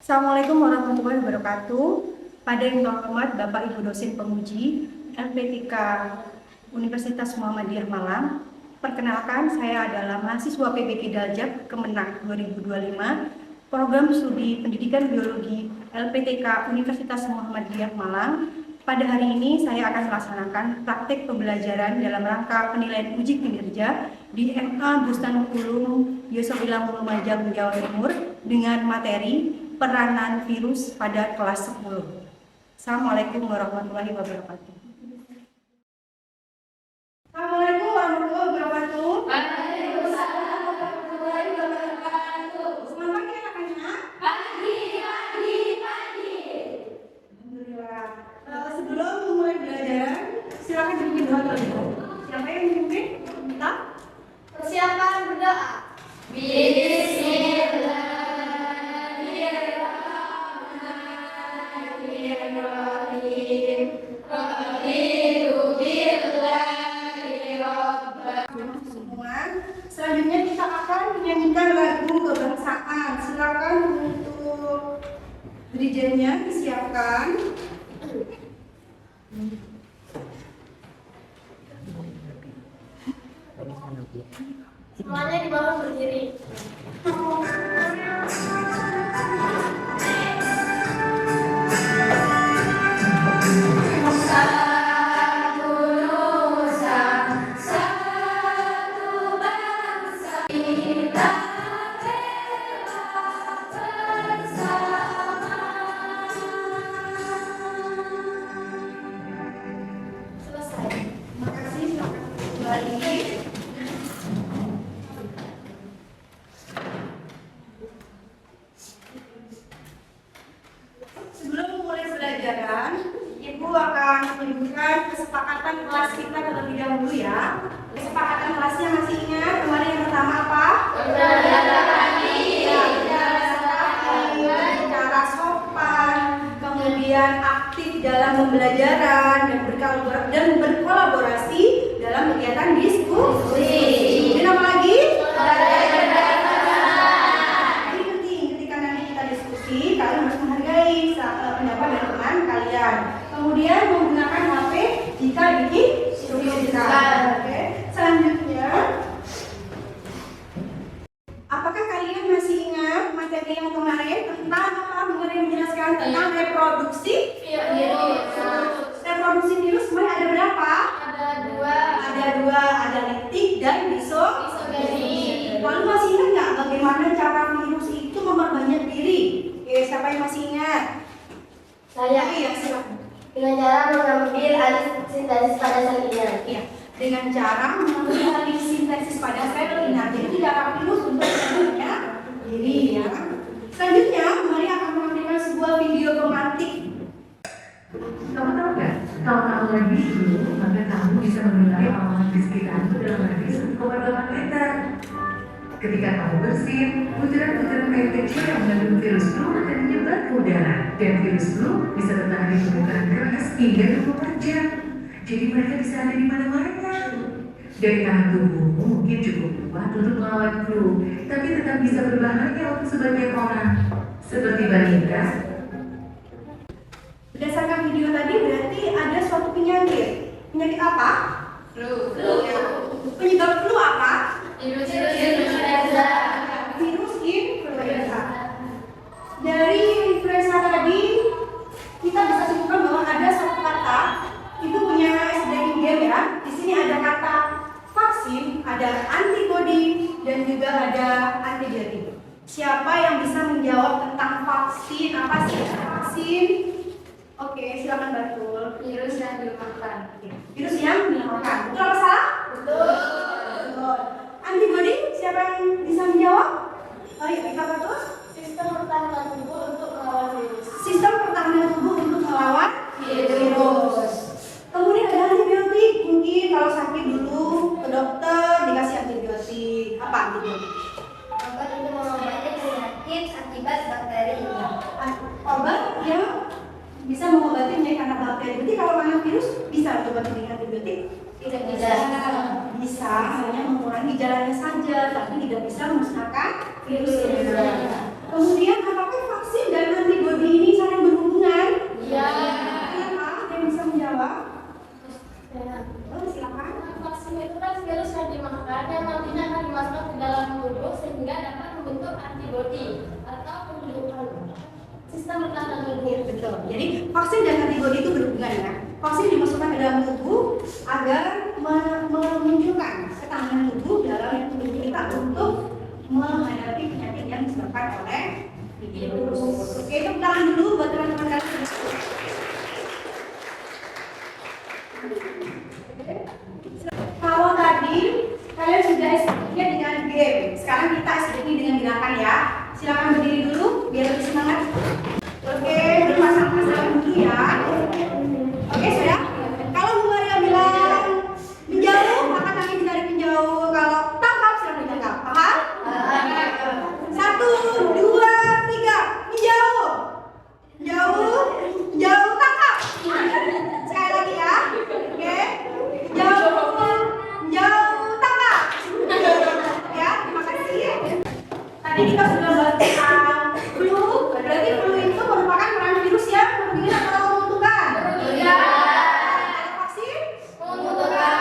Assalamualaikum warahmatullahi wabarakatuh. Pada yang terhormat Bapak Ibu dosen penguji LPTK Universitas Muhammadiyah Malang. Perkenalkan, saya adalah mahasiswa PBG Daljak Kemenang 2025, Program Studi Pendidikan Biologi LPTK Universitas Muhammadiyah Malang. Pada hari ini saya akan melaksanakan praktek pembelajaran dalam rangka penilaian uji kinerja di MA Bustanul Ulum Yosobilang Lumajang, Jawa Timur dengan materi peranan virus pada kelas 10. Assalamualaikum warahmatullahi wabarakatuh. Assalamualaikum warahmatullahi wabarakatuh. Waalaikumsalam warahmatullahi wabarakatuh. Selamat pagi anak-anak. Pagi. Alhamdulillah. Sebelum memulai belajar, silakan dipimpin doa terlebih. Siapa yang memimpin? Kita. Persiapan berdoa. Bismillah. Selanjutnya kita akan menyanyikan lagu kebangsaan. Silakan untuk dirijennya disiapkan. Semuanya di bawah berdiri. Sebelum memulai pelajaran, Ibu akan menunjukkan kesepakatan kelas kita terlebih dahulu ya. Kesepakatan kelasnya masih ingat? Kemarin yang pertama apa? Cara sopan, kemudian aktif dalam pembelajaran dan berkolaborasi dalam kegiatan diskusi. Dan apa lagi? Ini penting ketika nanti kita diskusi, kalian harus menghargai pendapat dari teman kalian. Kemudian menggunakan HP jika diinstruksikan. Oke. Selanjutnya, apakah kalian masih ingat materi yang kemarin tentang apa? Mengenai menjelaskan tentang reproduksi virus. Reproduksi virus sebenarnya ada berapa? Ada dua, ada litik dan isogeni. Lalu masih ingat nggak bagaimana cara virus itu memperbanyak diri? Oke, siapa yang masih ingat? Saya Iya, silakan. dengan cara mengambil alih sintesis pada sel inang. Iya, dengan cara mengambil alih sintesis pada sel inang. Jadi tidak akan virus untuk memperbanyak diri ya. Selanjutnya, mari akan menampilkan sebuah video pemantik. Kamu tahu nggak? Kalau kamu lagi flu, maka kamu bisa mengenali awan di sekitarmu dalam radius 1,8 meter. Ketika kamu bersin, butiran-butiran air kecil yang mengandung virus flu akan menyebar ke udara, dan virus flu bisa bertahan di permukaan keras hingga 24 jam. Jadi mereka bisa ada di mana-mana. Dari tahan tubuhmu mungkin cukup kuat untuk melawan flu, tapi tetap bisa berbahaya untuk sebagian orang, seperti balita. Berdasarkan video tadi berarti ada suatu penyakit. Penyakit apa? Flu. Penyebab flu apa? Virus influenza. Virus influenza. Dari influenza tadi kita bisa simpulkan bahwa ada satu kata itu punya hidden game ya. Di sini ada kata vaksin, ada antibody dan juga ada antibiotik. Siapa yang bisa menjawab tentang vaksin? Apa sih vaksin? Oke, silakan Batul. Virus yang dimakan. Virus yang dimakan. Betul apa salah? Betul. Betul. Antibody, siapa yang bisa menjawab? Oh iya, kita Batul. Sistem pertahanan tubuh untuk melawan virus. Sistem pertahanan tubuh untuk melawan virus. Kemudian ada antibiotik. Mungkin kalau sakit dulu ke dokter dikasih antibiotik. Apa antibiotik? Obat untuk mengobati penyakit akibat bakteri. Obat yang bisa mengobati penyakit karena bakteri. Berarti kalau karena virus bisa diobati dengan antibiotik? Tidak Bisa, hanya mengurangi gejalanya saja, tapi tidak bisa memusnahkan virus. Kemudian apakah vaksin dan Betul. Jadi vaksin dan antibodi itu berhubungan ya. Vaksin dimasukkan ke dalam tubuh agar menunjukkan ketahanan tubuh dalam tubuh kita untuk menghadapi penyakit yang disebabkan oleh virus. Oke, itu tangan dulu buat teman-teman kalian. Kalau tadi kalian sudah SPP-nya dengan game, sekarang kita SPP dengan gerakan ya. Silakan berdiri dulu biar lebih semangat. Oke, berpasang-pasang dulu ya. Oke, sudah. Kalau Bu Maria bilang menjauh, maka kami ditarik menjauh. Kalau tangkap, silakan ditangkap. Paham? 1, 2, 3, menjauh. Jauh, jauh, tangkap. Sekali lagi ya. Oke. Jauh, jauh, tangkap. Ya, terima kasih. Tadi kita sudah bahas tentang flu. Berarti flu itu merupakan peran virus yang membuat atau menguntungkan. Vaksin menguntungkan.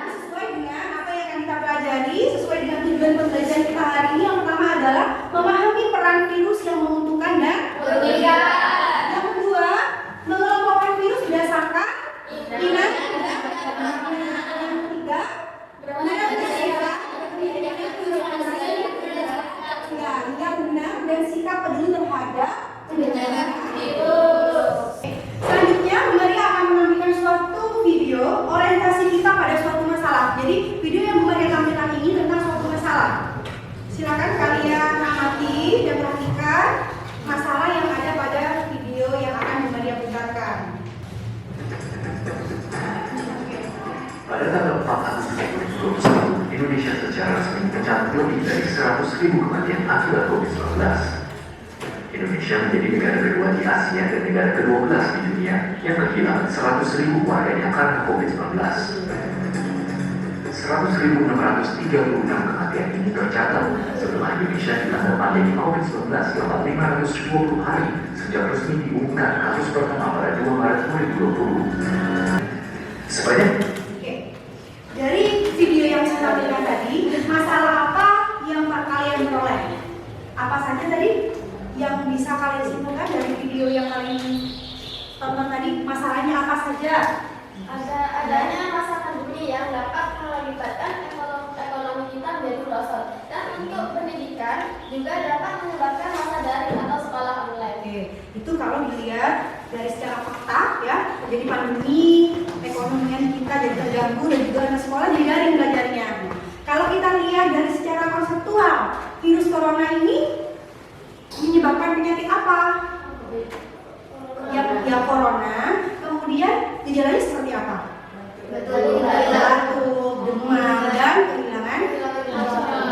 Sesuai dengan apa yang akan kita pelajari, sesuai dengan tujuan pembelajaran kita hari ini, yang pertama adalah memahami peran virus yang menguntungkan dan merugikan. Yang kedua, mengelompokkan virus berdasarkan minat. Yang ketiga, yang benar dan sikap peduli terhadap selanjutnya, Bu Maria akan menampilkan suatu video orientasi kita pada suatu masalah. Jadi video yang Bu Maria tampilkan ini tentang suatu masalah. Silakan kalian amati dan perhatikan masalah yang ada pada video yang akan Bu Maria putarkan. Pada tanggal 4 Agustus 2021, Indonesia secara resmi mencatat lebih dari 100.000 kematian akibat COVID-19. Indonesia menjadi negara kedua di Asia dan negara ke-12 di dunia yang kehilangan 100.000 warganya karena COVID-19. 100.636 kematian ini tercatat setelah Indonesia dilanda pandemi COVID-19 selama 520 hari sejak resmi diumumkan kasus pertama pada 2 Maret 2020. Sebanyak Dari video yang saya tampilkan tadi, masalah apa yang kalian peroleh? Apa saja tadi yang bisa kalian simpulkan dari video yang kalian tonton tadi? Masalahnya apa saja? Adanya masa pandemi yang dapat mengakibatkan ekonomi kita menjadi merosot, dan untuk pendidikan juga dapat menyebabkan masa daring atau sekolah online. Oke, itu kalau dilihat dari secara fakta ya, jadi pandemi, ekonomian kita jadi terganggu dan juga anak sekolah jadi daring belajarnya. Kalau kita lihat dari secara konseptual, virus corona ini menyebabkan penyakit apa? Ya corona, kemudian gejalanya seperti apa? Batuk, demam, dan kehilangan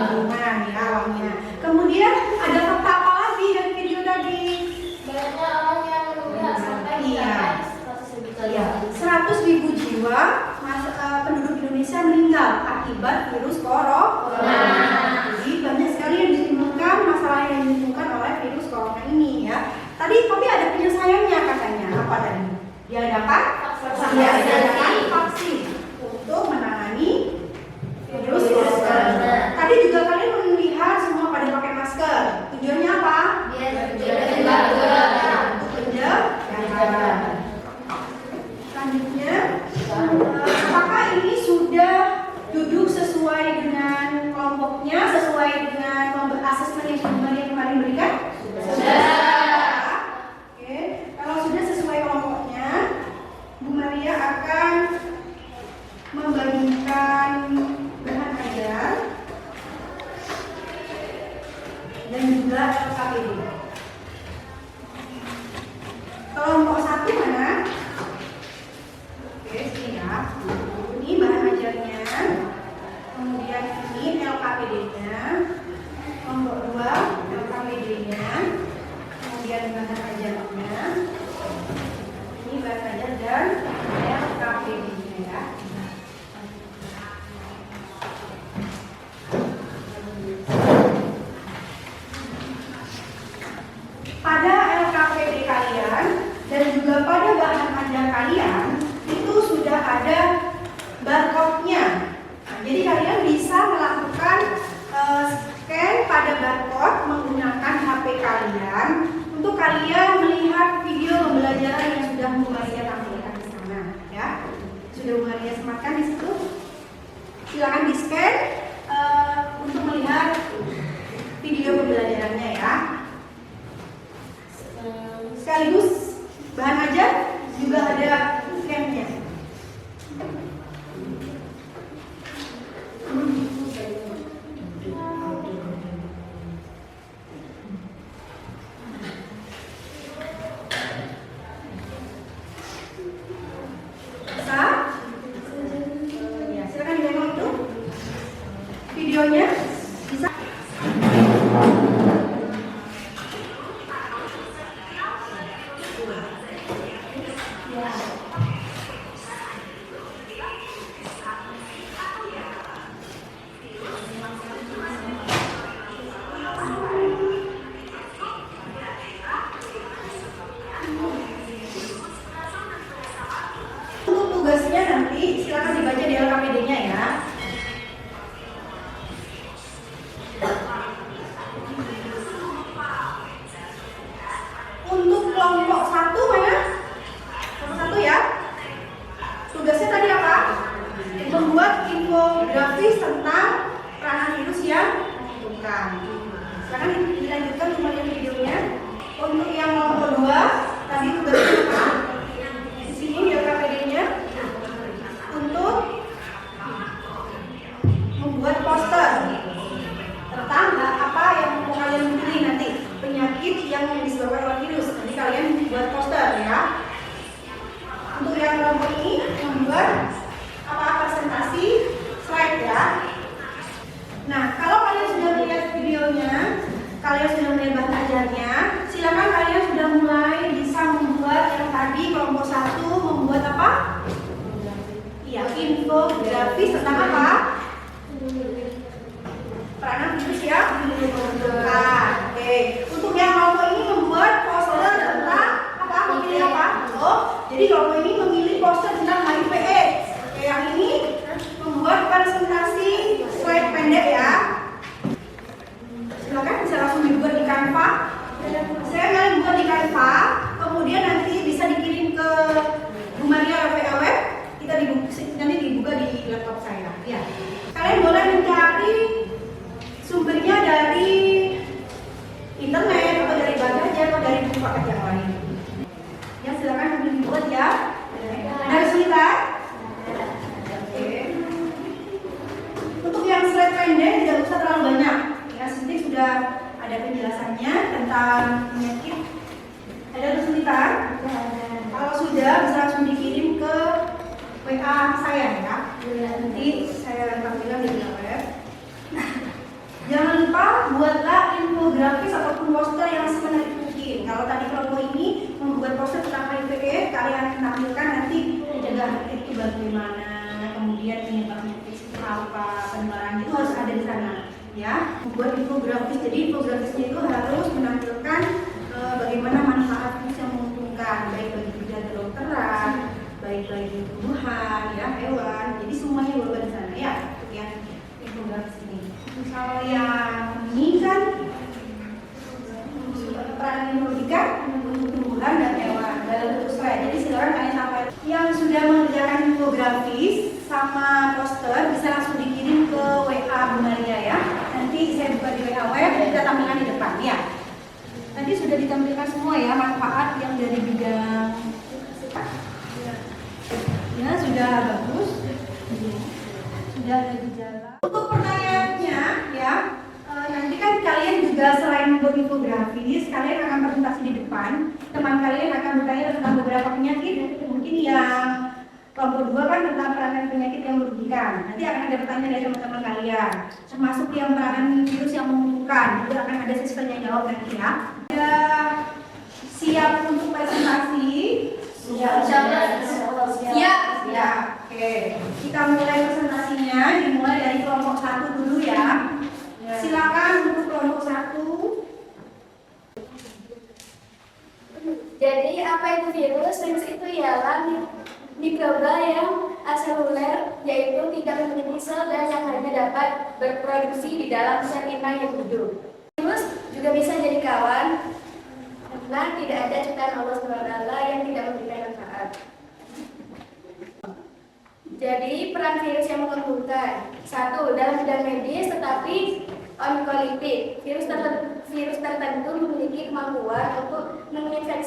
hubungan ya awalnya. Kemudian ada fakta apa lagi dari video tadi? Banyaknya orang yang meninggal sampai Iya. 100.000 jiwa. 100.000 jiwa penduduk Indonesia meninggal akibat virus corona. Jadi banyak sekali yang ditimbulkan, masalah yang ditimbulkan oleh virus corona ini ya. Tadi tapi ada penyelesaiannya katanya. Apa tadi? Diadakan vaksin untuk menangani virus corona. Tadi juga kalian melihat semua pada pakai masker. Tujuannya apa? Untuk pencegahan. Selanjutnya, apakah ini sudah duduk sesuai dengan kelompoknya, sesuai dengan asesmen yang sudah kemarin berikan? Sudah. Oke, kalau sudah sesuai kelompoknya, Bu Maria akan membagikan bahan ajar dan juga LKPD. Kelompok 1 mana? Oke, sini ya. Ini bahan ajarnya. Kemudian ini LKPD-nya. Kelompok 2 LKPD-nya. Kemudian bahan ajarnya. Ini bahan ajar dan LKPD-nya ya. Pada LKPD kalian dan juga pada bahan ajar kalian itu sudah ada barcode-nya. Nah, jadi kalian bisa melakukan scan pada barcode menggunakan HP kalian untuk kalian melihat video Sekaligus bahan ajar juga ada campnya. Bisa? Ya, silakan ditengok itu videonya. Bisa? Untuk tugasnya nanti silakan dibaca di LKPD-nya ya. Untuk kelompok 1 mana? Kelompok 1 ya. Tugasnya tadi apa? Membuat infografis tentang peranan virus yang menguntungkan. Silakan dilanjutkan kembali videonya. Untuk yang kelompok 2 tadi tugasnya apa? Di sini di LKPD-nya untuk membuat poster tentang apa yang mau kalian pilih nanti, penyakit yang disebabkan oleh virus. Nanti kalian buat poster ya. Untuk yang kelompok ini membuat presentasi slide ya. Nah, kalau kalian sudah melihat videonya, kalian sudah melihat bahan ajarnya, silakan kalian sudah mulai bisa membuat yang tadi kelompok 1 membuat apa? Iya, infografis tentang apa? Peranan virus ya. Oke. Untuk yang kelompok ini membuat poster tentang apa? Memilih apa? Oh, jadi kelompok ini memilih poster tentang HIV/AIDS. Oke, yang ini membuat presentasi slide pendek ya. Silakan bisa langsung dibuat di Canva. Saya kalian buat di Canva, kemudian nanti bisa dikirim ke Bu Maria WA web. Nanti dibuka di laptop saya. Ya. Kalian boleh mencari sumbernya dari internet atau dari Bagaja atau dari buku paket yang lain. Ya, silakan sambil dibuat ya. Ada kesulitan? Oke. Untuk yang slide pendek tidak usah terlalu banyak. Ya, sini sudah ada penjelasannya tentang penyakit. Ada kesulitan? Kalau sudah bisa langsung dikirim ke WA saya ya. Nanti saya tampilkan di web. Jangan lupa buatlah infografis ataupun poster yang semenarik mungkin. Kalau tadi kelompok ini membuat poster tentang HIV/AIDS, kalian tampilkan nanti pencegahan itu bagaimana, kemudian penyebabnya itu apa, penularan itu harus ada di sana. Ya, membuat infografis. Jadi infografisnya itu harus menampilkan bagaimana manfaat virus yang menguntungkan, baik bagi bidang kedokteran, baik bagi tumbuhan, ya, hewan. Jadi semuanya dibuat di sana ya. Yang infografis ini. Kalau yang ini kan peran biologikan untuk tumbuhan dan hewan dalam bentuk slide. Jadi silakan kalian sampai yang sudah mengerjakan infografis sama poster bisa langsung dikirim ke WA Bu Maria ya. Nanti saya buka di WA web, kita tampilkan di depan ya. Tadi sudah ditampilkan semua ya manfaat yang dari bidang ya, sudah bagus. Sudah ada gejala. Untuk pertanyaannya ya, nanti kan kalian juga selain membuat infografis, kalian akan presentasi di depan. Teman kalian akan bertanya tentang beberapa penyakit, mungkin yang kelompok 2 kan tentang peranan penyakit yang merugikan. Nanti akan ada pertanyaan dari teman-teman kalian, termasuk yang peranan virus yang menguntungkan. Juga akan ada sesi tanya jawab nanti ya. Sudah siap untuk presentasi? Siap. Ya, oke. Kita mulai presentasinya, dimulai dari kelompok 1 dulu ya. Silakan untuk kelompok 1. Jadi apa itu virus? Virus itu ialah mikroba yang aseluler, yaitu tidak memiliki sel dan yang hanya dapat berproduksi di dalam sel inang yang hidup. Virus juga bisa jadi kawan karena tidak ada ciptaan Allah SWT yang tidak memberikan manfaat. Jadi peran virus yang menguntungkan: 1. Dalam bidang medis, tetapi onkolitik. Virus tertentu memiliki kemampuan untuk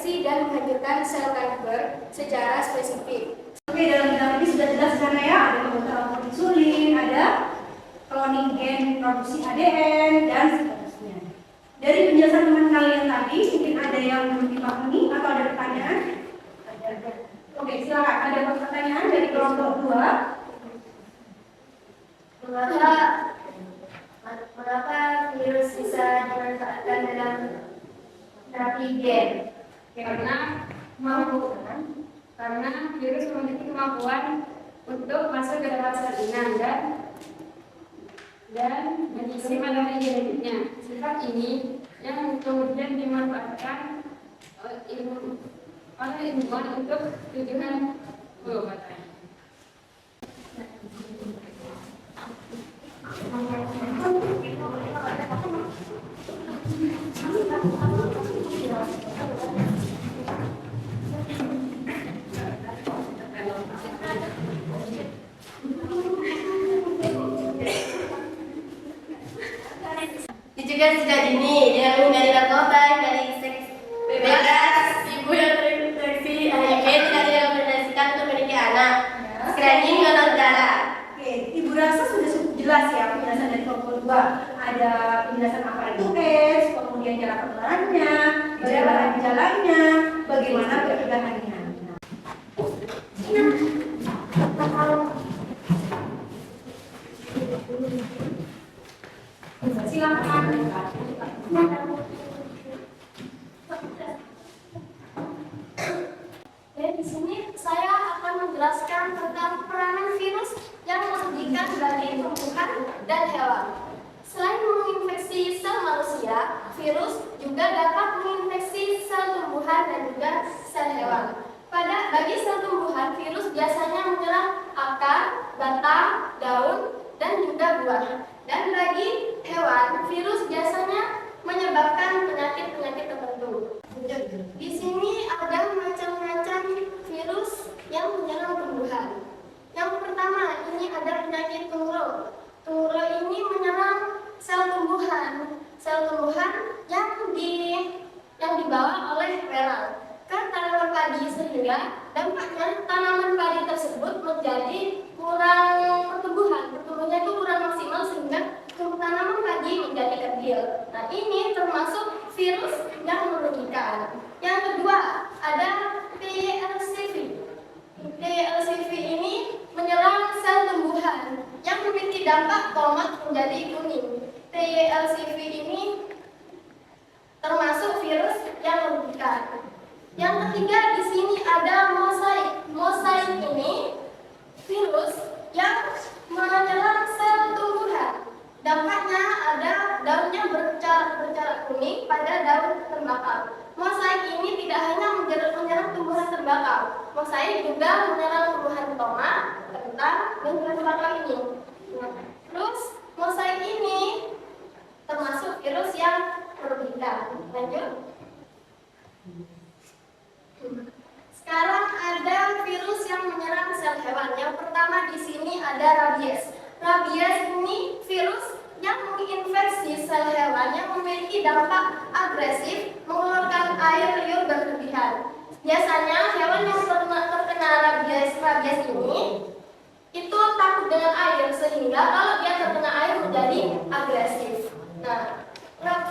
menginfeksi dan menghancurkan sel kanker secara spesifik. Oke, dalam bidang ini sudah jelas di sana ya, ada pembentukan insulin, ada cloning gen produksi ADN, dan seterusnya. Dari penjelasan teman kalian tadi, mungkin ada yang belum dipahami atau ada pertanyaan? Oke, silakan. Ada pertanyaan dari kelompok 2? Mengapa virus bisa dimanfaatkan dalam terapi gen? Karena virus memiliki kemampuan untuk masuk ke dalam sel inang dan mengisi materi genetiknya. Sifat ini yang kemudian dimanfaatkan oleh ilmuwan untuk tujuan pengobatan. Dicegah sejak dini dengan menghindari narkoba, dari seks bebas, ibu yang terinfeksi HIV tidak direkomendasikan untuk memiliki anak. Screening donor darah. Oke, Ibu rasa sudah cukup jelas ya penjelasan dari kelompok 2. Ada penjelasan apa itu AIDS, kemudian cara penularannya, bagaimana gejalanya, bagaimana pencegahannya. Silakan. Dan di sini saya akan menjelaskan tentang peranan virus yang merugikan bagi tumbuhan dan hewan. Selain menginfeksi sel manusia, virus juga dapat menginfeksi sel tumbuhan dan juga sel hewan. Bagi sel tumbuhan, virus biasanya menyerang akar, batang, daun, dan juga buah. Dan bagi hewan, virus biasanya menyebabkan penyakit-penyakit tertentu. Di sini ada macam-macam virus yang menyerang tumbuhan. Yang pertama, ini ada penyakit tungro. Tungro ini menyerang sel tumbuhan. Sel tumbuhan yang dibawa oleh beral ke tanaman padi, sehingga dampaknya tanaman padi tersebut menjadi kurang pertumbuhan. Pertumbuhannya itu kurang maksimal sehingga tanaman padi menjadi kecil. Nah, ini termasuk virus yang merugikan. Yang kedua, ada PYLCV. PYLCV ini menyerang sel tumbuhan yang memiliki dampak tomat menjadi kuning. PYLCV ini termasuk virus yang merugikan. Yang ketiga, di sini ada mosaik. Mosaik ini virus yang menyerang sel tumbuhan. Dampaknya ada daunnya bercorak kuning pada daun tembakau. Mosaik ini tidak hanya menyerang tumbuhan tembakau, mosaik juga menyerang tumbuhan tomat, kentang, dan juga tembakau ini. Terus mosaik ini termasuk virus yang merugikan. Lanjut. Sekarang ada virus yang menyerang sel hewan. Yang pertama di sini ada rabies. Rabies ini virus yang menginfeksi sel hewan yang memiliki dampak agresif, mengeluarkan air liur berlebihan. Biasanya hewan yang terkena rabies ini itu takut dengan air, sehingga kalau dia terkena air menjadi agresif. Nah,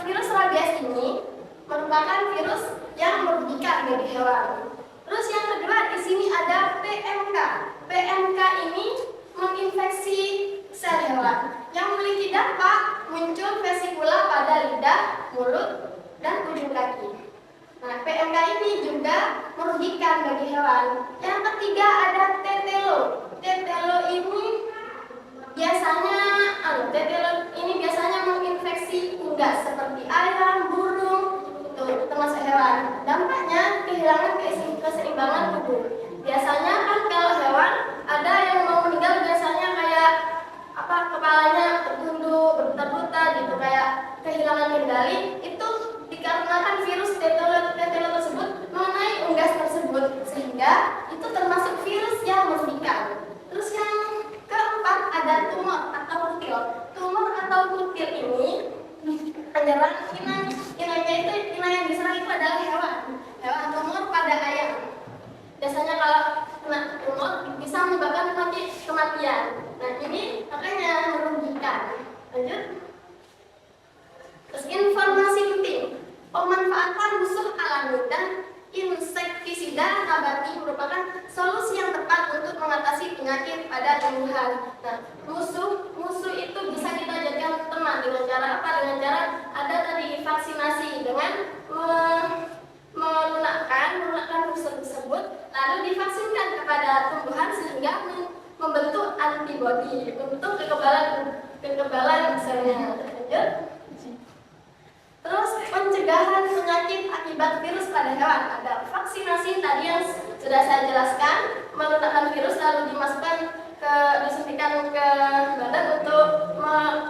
virus rabies ini merupakan virus yang merugikan bagi hewan. Terus yang kedua di sini ada PMK. PMK ini menginfeksi sel hewan yang memiliki dampak muncul vesikula pada lidah, mulut, dan ujung kaki. Nah, PMK ini juga merugikan bagi hewan. Yang ketiga ada tetelo. Tetelo ini biasanya menginfeksi unggas seperti ayam, burung, itu termasuk hewan. Dampaknya kehilangan keseimbangan tubuh. Biasanya kan kalau hewan ada yang mau meninggal biasanya kayak kepalanya tertunduk, berputar-putar gitu, kayak kehilangan kendali. Itu dikarenakan virus tetelo tersebut mengenai unggas tersebut, sehingga itu termasuk virus yang merugikan. Terus yang keempat ada tumor atau kutil. Tumor atau kutil ini menyerang inangnya itu inang yang diserang itu adalah hewan. Hewan mengantisipasi penyakit pada tumbuhan. Nah, musuh itu bisa kita jadikan teman dengan cara apa? Dengan cara ada tadi vaksinasi dengan melunakkan musuh tersebut, lalu divaksinkan kepada tumbuhan sehingga membentuk antibodi untuk kekebalan misalnya. Lanjut. Terus pencegahan penyakit akibat virus pada hewan. Ada vaksinasi tadi yang sudah saya jelaskan, melunakkan virus lalu disuntikan ke badan untuk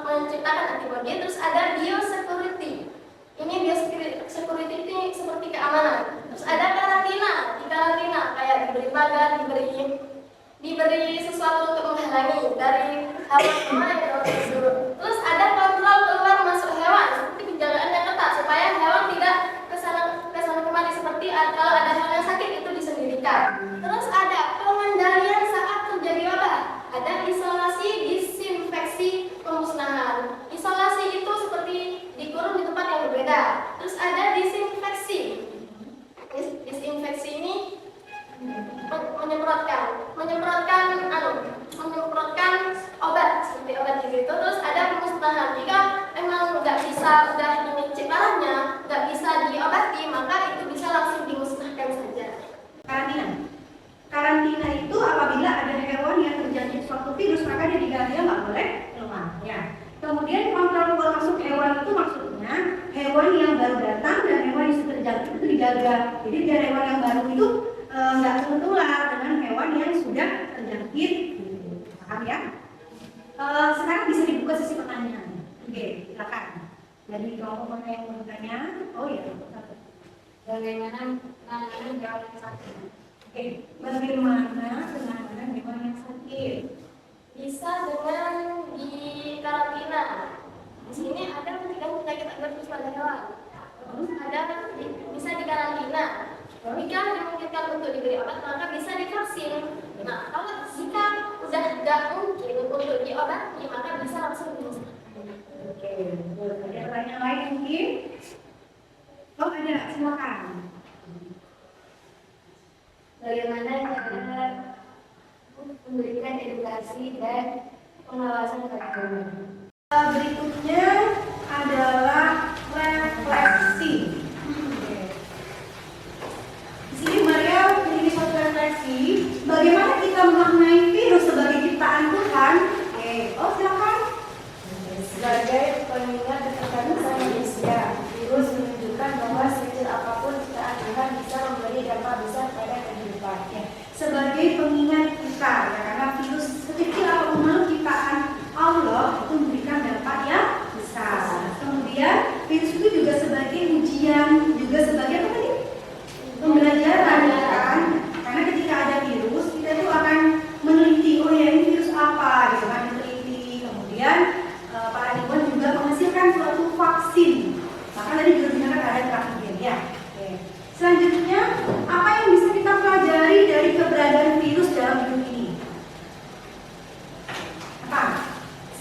menciptakan antibodi. Terus ada biosecurity. Ini biosecurity ini seperti keamanan. Terus ada karantina. Di karantina kayak diberi pagar, diberi sesuatu untuk menghalangi dari hama yang tersebut. Terus ada kontrol keluar masuk hewan, seperti penjagaan yang ketat supaya hewan tidak kesana kemari, seperti kalau ada hewan yang sakit itu disendirikan. Terus ada pengendalian saat terjadi wabah, ada isolasi, disinfeksi, pemusnahan. Isolasi itu seperti dikurung di tempat yang berbeda. Terus ada disinfeksi. Disinfeksi ini menyemprotkan obat seperti obat gitu. Terus ada pemusnahan. Jika memang nggak bisa udah ini parahnya nggak bisa diobati, maka itu bisa langsung dimusnahkan saja. Karantina itu apabila ada hewan yang terjangkit suatu virus, maka dia dijaga nggak boleh keluar. Ya. Kemudian kontrol keluar masuk hewan itu maksudnya hewan yang baru datang dan hewan yang sudah terjangkit itu dijaga. Jadi biar hewan yang baru itu nggak tertular dengan hewan yang sudah terjangkit. Paham ya? Sekarang bisa dibuka sesi pertanyaan. Oke, silakan. Jadi kelompok mana yang mau bertanya? Oh ya, Bagaimana menangani hewan yang sakit? oke. Bagaimana penanganan hewan yang sakit? Bisa dengan di karantina. Di sini ada mencegah penyakit akut pada hewan. Ada bisa di karantina. Jika dimungkinkan untuk diberi obat, maka bisa divaksin. Nah, kalau jika sudah tidak mungkin untuk diobati, maka bisa langsung dimusnahkan. Oke, ada pertanyaan lain mungkin? Oh ada, silakan. Bagaimana cara memberikan edukasi dan pengawasan kepada hewan? Berikutnya adalah refleksi. Di sini Maria memiliki suatu refleksi. Bagaimana kita memaknai virus sebagai ciptaan Tuhan? Oke, oh silakan. Sebagai pengingat keterkaitan manusia, virus menunjukkan bahwa sekecil apapun ciptaan Tuhan bisa memberi dampak besar pada kehidupan. Ya, sebagai pengingat kita, ya, karena virus sekecil apapun makhluk ciptaan Allah itu memberikan dampak yang besar. Kemudian virus itu juga sebagai ujian, juga sebagai apa tadi? Pembelajaran, ya kan? Karena ketika ada virus, kita itu akan meneliti, oh ya ini virus apa, gitu kan? Meneliti. Kemudian para ilmuwan juga menghasilkan suatu vaksin. Maka tadi juga digunakan ada vaksin, ya. Oke. Selanjutnya, apa yang bisa kita pelajari dari keberadaan virus dalam hidup ini? Apa?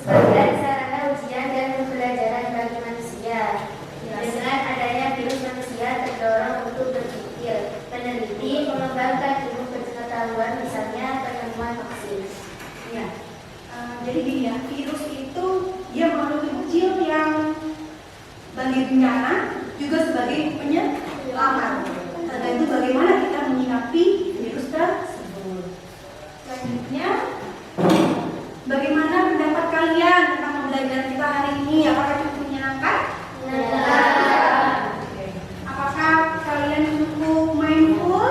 Sebagai sarana ujian dan pembelajaran bagi manusia. Dengan adanya virus, manusia terdorong untuk berpikir, meneliti, mengembangkan ilmu pengetahuan, misalnya penemuan vaksin. Ya. Jadi gini ya, virus itu dia makhluk kecil yang bagi bencana juga sebagai penyelamat. Nah itu bagaimana kita menyikapi virus tersebut. Selanjutnya, bagaimana pendapat kalian tentang pembelajaran kita hari ini? Apakah cukup menyenangkan? Oke. Apakah kalian cukup mindful?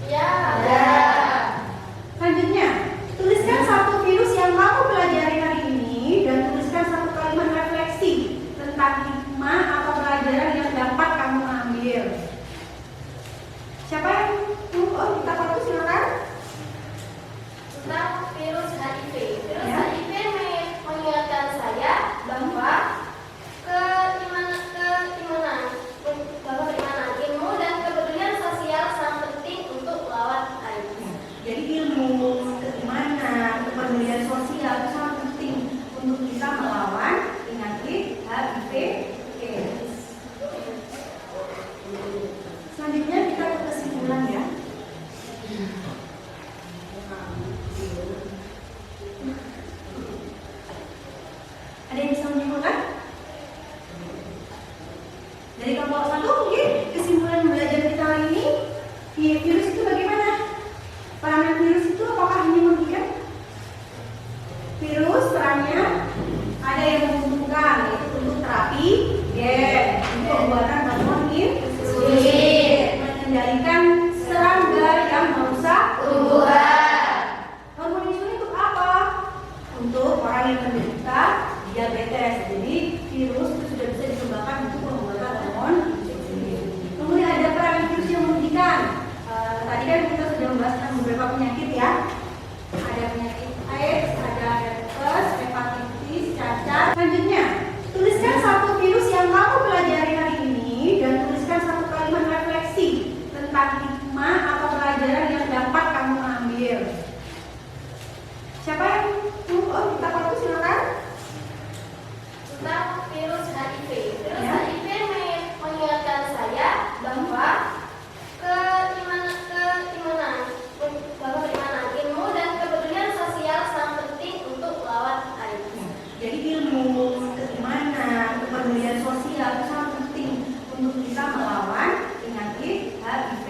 Ya. Selanjutnya, tuliskan satu virus yang kamu pelajari hari ini dan tuliskan satu kalimat refleksi tentang hikmah atau pelajaran yang dapat kamu ambil. Siapa yang oh kita foto silakan. Tentang virus HIV. Virus Ya. HIV mengingatkan saya bahwa keimanan, ilmu dan kepedulian sosial sangat penting untuk melawan AIDS. Jadi ilmu, keimanan, kepedulian sosial itu sangat penting untuk kita melawan penyakit HIV/AIDS. Selanjutnya kita ke kesimpulan ya. Virus itu bagaimana? Peranan virus itu apakah hanya mematikan? Virus perannya ada yang menguntungkan, yaitu untuk terapi, untuk pembuatan hormon insulin, mengendalikan serangga yang merusak tumbuhan. Hormon insulin untuk apa? Untuk orang yang menderita diabetes. Jadi virus itu sudah bisa dikembangkan untuk pembuatan hormon insulin. Kemudian ada peranan virus yang mematikan. Tadi kan kita sudah membahas tentang beberapa penyakit ya. Ada penyakit AIDS, ada herpes, hepatitis, cacar. Selanjutnya, tuliskan satu virus yang kamu pelajari hari ini dan tuliskan satu kalimat refleksi tentang hikmah atau pelajaran yang dapat kamu ambil. Siapa yang kita fokus silakan. Tentang virus HIV. Virus HIV mengingatkan saya bahwa keimanan ilmu dan kepedulian sosial sangat penting untuk melawan AIDS. Jadi ilmu, keimanan, kepedulian sosial itu sangat penting untuk bisa melawan penyakit HIV